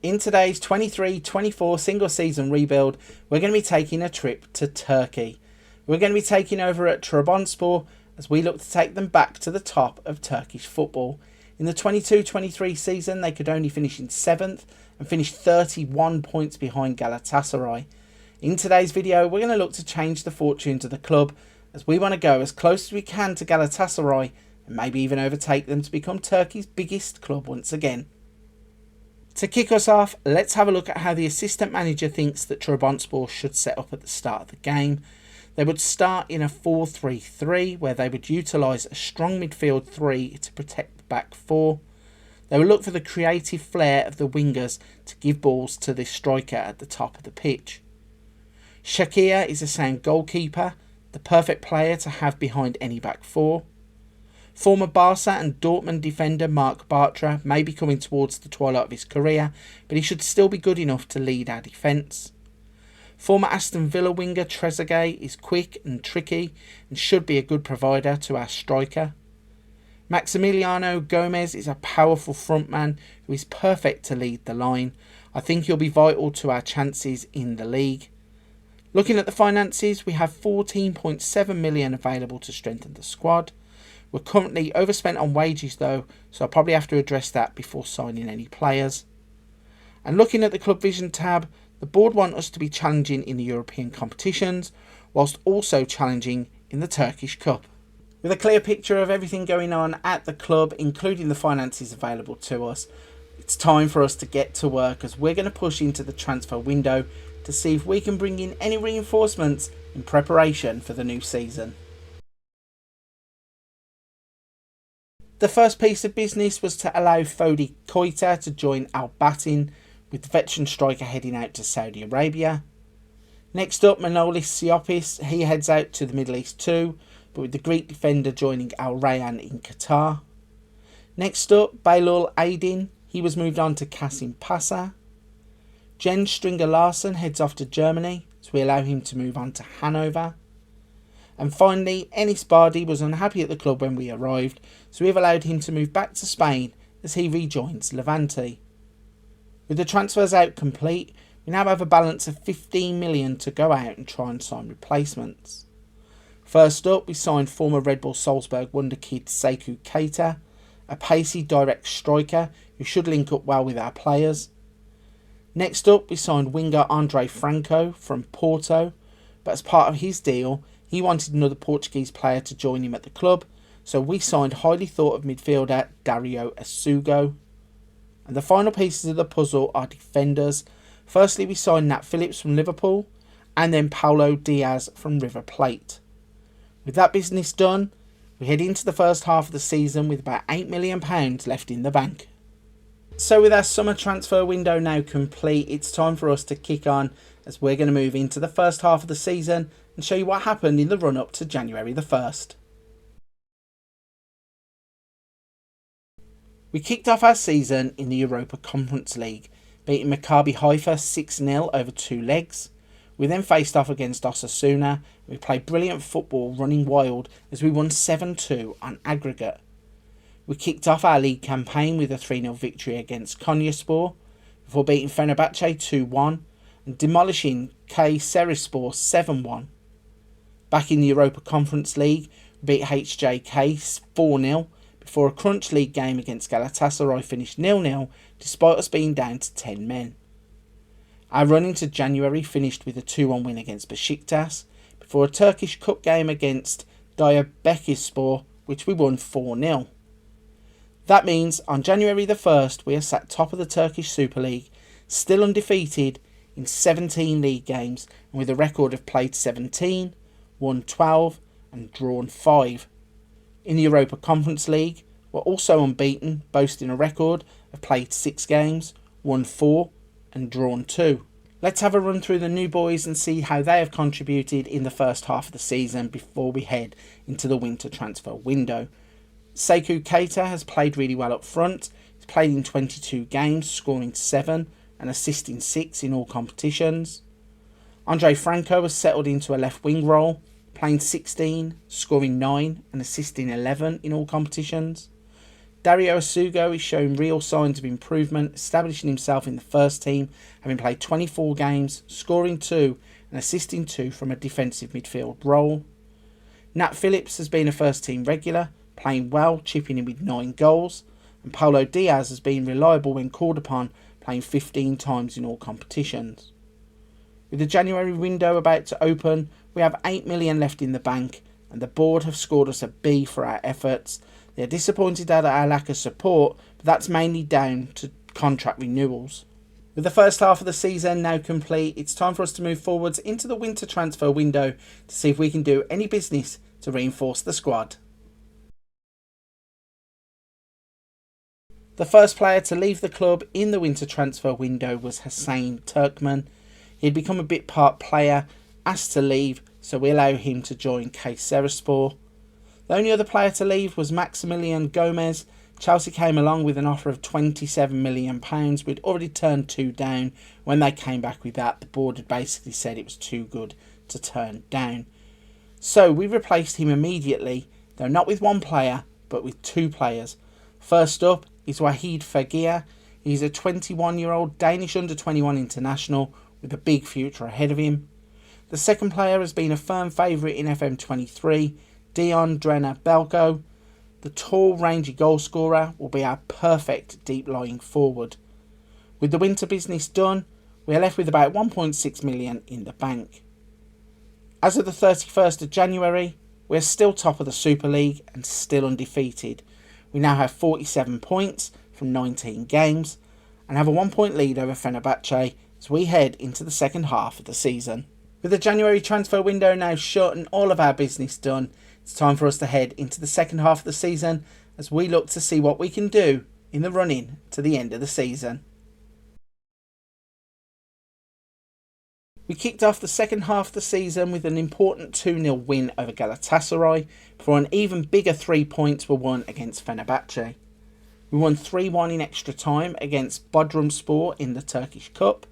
In today's 23-24 single season rebuild, we're going to be taking a trip to Turkey. We're going to be taking over at Trabonzspor as we look to take them back to the top of Turkish football. In the 22-23 season, they could only finish in 7th and finish 31 points behind Galatasaray. In today's video, we're going to look to change the fortunes of the club as we want to go as close as we can to Galatasaray and maybe even overtake them to become Turkey's biggest club once again. To kick us off, let's have a look at how the assistant manager thinks that Trabonzspor should set up at the start of the game. They would start in a 4-3-3 where they would utilise a strong midfield 3 to protect the back 4. They would look for the creative flair of the wingers to give balls to the striker at the top of the pitch. Shakir is a sound goalkeeper, the perfect player to have behind any back 4. Former Barca and Dortmund defender Marc Bartra may be coming towards the twilight of his career, but he should still be good enough to lead our defence. Former Aston Villa winger Trezeguet is quick and tricky and should be a good provider to our striker. Maximiliano Gomez is a powerful frontman who is perfect to lead the line. I think he'll be vital to our chances in the league. Looking at the finances, we have 14.7 million available to strengthen the squad. We're currently overspent on wages though, so I'll probably have to address that before signing any players. And looking at the Club Vision tab, the board want us to be challenging in the European competitions, whilst also challenging in the Turkish Cup. With a clear picture of everything going on at the club, including the finances available to us, it's time for us to get to work as we're going to push into the transfer window to see if we can bring in any reinforcements in preparation for the new season. The first piece of business was to allow Fodi Koita to join Al Batin, with the veteran striker heading out to Saudi Arabia. Next up, Manolis Siopis, he heads out to the Middle East too, but with the Greek defender joining Al Rayyan in Qatar. Next up, Baylul Aydin, he was moved on to Kasim Pasa. Jens Stringer Larsen heads off to Germany, so we allow him to move on to Hanover. And finally, Enis Bardi was unhappy at the club when we arrived, so we've allowed him to move back to Spain as he rejoins Levante. With the transfers out complete, we now have a balance of 15 million to go out and try and sign replacements. First up, we signed former Red Bull Salzburg wonderkid Sekou Keita, a pacey direct striker who should link up well with our players. Next up, we signed winger Andre Franco from Porto, but as part of his deal, he wanted another Portuguese player to join him at the club, so we signed highly thought of midfielder Dario Asugo. And the final pieces of the puzzle are defenders. Firstly, we signed Nat Phillips from Liverpool, and then Paulo Diaz from River Plate. With that business done, we head into the first half of the season with about £8 million left in the bank. So with our summer transfer window now complete, it's time for us to kick on as we're going to move into the first half of the season and show you what happened in the run-up to January the 1st. We kicked off our season in the Europa Conference League, beating Maccabi Haifa 6-0 over 2 legs. We then faced off against Osasuna. We played brilliant football, running wild as we won 7-2 on aggregate. We kicked off our league campaign with a 3-0 victory against Konyaspor before beating Fenerbahce 2-1 and demolishing Kayserispor 7-1. Back in the Europa Conference League, we beat HJK 4-0 before a crunch league game against Galatasaray finished 0-0 despite us being down to 10 men. Our run into January finished with a 2-1 win against Besiktas before a Turkish Cup game against Diyarbakırspor, which we won 4-0. That means on January the 1st we are sat top of the Turkish Super League, still undefeated in 17 league games and with a record of played 17, won 12 and drawn 5. In the Europa Conference League, we're also unbeaten, boasting a record of played 6 games, won 4 and drawn 2. Let's have a run through the new boys and see how they have contributed in the first half of the season before we head into the winter transfer window. Sekou Keita has played really well up front. He's played in 22 games, scoring 7 and assisting 6 in all competitions. Andre Franco has settled into a left wing role, playing 16, scoring 9 and assisting 11 in all competitions. Dario Asugo is showing real signs of improvement, establishing himself in the first team, having played 24 games, scoring 2 and assisting 2 from a defensive midfield role. Nat Phillips has been a first team regular, playing well, chipping in with 9 goals, and Paulo Diaz has been reliable when called upon, playing 15 times in all competitions. With the January window about to open, we have 8 million left in the bank, and the board have scored us a B for our efforts. They are disappointed at our lack of support, but that's mainly down to contract renewals. With the first half of the season now complete, it's time for us to move forwards into the winter transfer window to see if we can do any business to reinforce the squad. The first player to leave the club in the winter transfer window was Hussein Turkman. He had become a bit part player, asked to leave, so we allow him to join Trabzonspor. The only other player to leave was Maximilian Gomez. Chelsea came along with an offer of £27 million. We'd already turned 2 down. When they came back with that, the board had basically said it was too good to turn down. So we replaced him immediately, though not with one player, but with 2 players. First up is Wahid Fagir. He's a 21-year-old Danish under-21 international with a big future ahead of him. The second player has been a firm favourite in FM23, Dion Drenner Belko. The tall, rangy goalscorer will be our perfect deep-lying forward. With the winter business done, we are left with about 1.6 million in the bank. As of the 31st of January, we are still top of the Super League and still undefeated. We now have 47 points from 19 games and have a 1-point lead over Fenerbahce as we head into the second half of the season. With the January transfer window now shut and all of our business done, it's time for us to head into the second half of the season as we look to see what we can do in the run-in to the end of the season. We kicked off the second half of the season with an important 2-0 win over Galatasaray before an even bigger 3 points were won against Fenerbahce. We won 3-1 in extra time against Trabzonspor in the Turkish Cup,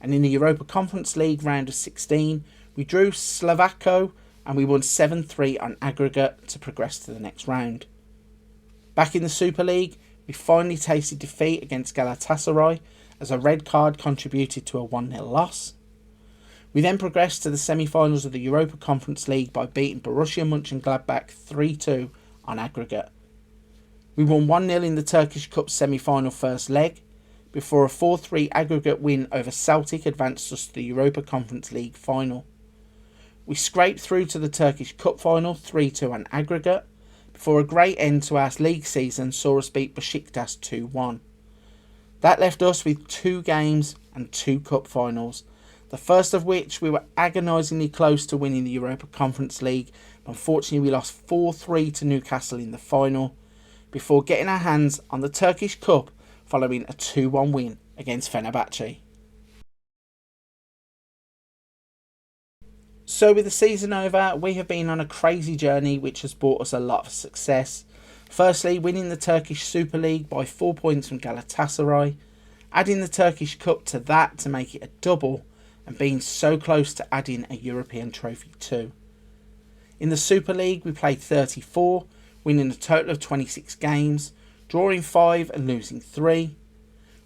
and in the Europa Conference League round of 16 we drew Slovako and we won 7-3 on aggregate to progress to the next round. Back in the Super League, we finally tasted defeat against Galatasaray as a red card contributed to a 1-0 loss. We then progressed to the semi-finals of the Europa Conference League by beating Borussia Mönchengladbach 3-2 on aggregate. We won 1-0 in the Turkish Cup semi-final first leg, before a 4-3 aggregate win over Celtic advanced us to the Europa Conference League final. We scraped through to the Turkish Cup final 3-2 on aggregate, before a great end to our league season saw us beat Besiktas 2-1. That left us with 2 games and 2 cup finals, the first of which we were agonisingly close to winning the Europa Conference League, but unfortunately we lost 4-3 to Newcastle in the final, before getting our hands on the Turkish Cup following a 2-1 win against Fenerbahce. So with the season over, we have been on a crazy journey which has brought us a lot of success. Firstly, winning the Turkish Super League by 4 points from Galatasaray, adding the Turkish Cup to that to make it a double, and being so close to adding a European trophy too. In the Super League we played 34, winning a total of 26 games, drawing 5 and losing 3.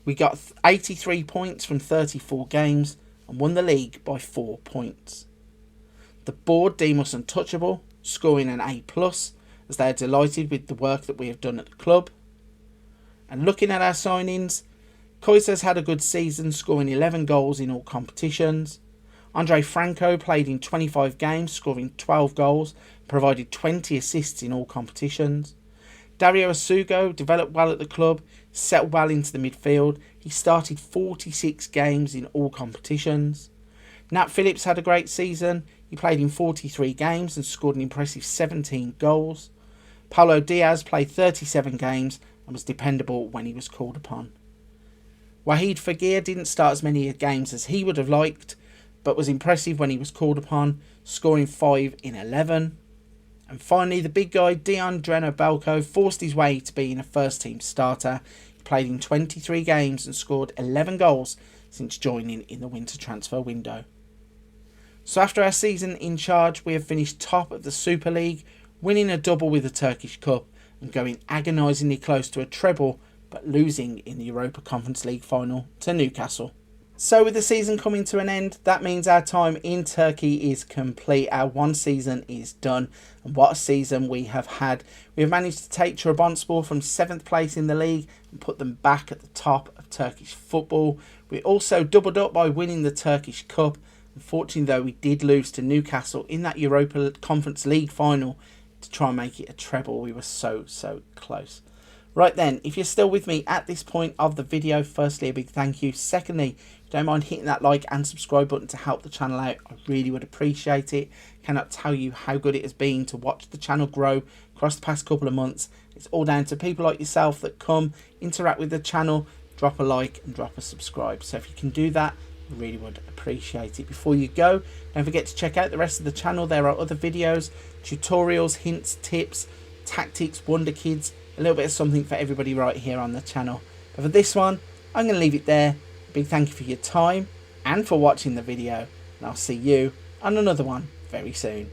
We got 83 points from 34 games and won the league by 4 points. The board deem us untouchable, scoring an A+, as they are delighted with the work that we have done at the club. And looking at our signings, Kois has had a good season, scoring 11 goals in all competitions. Andre Franco played in 25 games, scoring 12 goals, provided 20 assists in all competitions. Dario Asugo developed well at the club, settled well into the midfield. He started 46 games in all competitions. Nat Phillips had a great season. He played in 43 games and scored an impressive 17 goals. Paulo Diaz played 37 games and was dependable when he was called upon. Wahid Fagir didn't start as many games as he would have liked, but was impressive when he was called upon, scoring 5 in 11. And finally, the big guy Dion Drenner Belko forced his way to being a first team starter. He played in 23 games and scored 11 goals since joining in the winter transfer window. So after our season in charge, we have finished top of the Super League, winning a double with the Turkish Cup and going agonisingly close to a treble, but losing in the Europa Conference League final to Newcastle. So with the season coming to an end, that means our time in Turkey is complete. Our one season is done, and what a season we have had. We have managed to take Trabonzspor from 7th place in the league and put them back at the top of Turkish football. We also doubled up by winning the Turkish Cup. Unfortunately though, we did lose to Newcastle in that Europa Conference League final to try and make it a treble. We were so close. Right then, if you're still with me at this point of the video, firstly, a big thank you. Secondly, if you don't mind hitting that like and subscribe button to help the channel out, I really would appreciate it. Cannot tell you how good it has been to watch the channel grow across the past couple of months. It's all down to people like yourself that come, interact with the channel, drop a like and drop a subscribe. So if you can do that, I really would appreciate it. Before you go, don't forget to check out the rest of the channel. There are other videos, tutorials, hints, tips, tactics, wonder kids, a little bit of something for everybody right here on the channel. But for this one, I'm going to leave it there. Big thank you for your time and for watching the video, and I'll see you on another one very soon.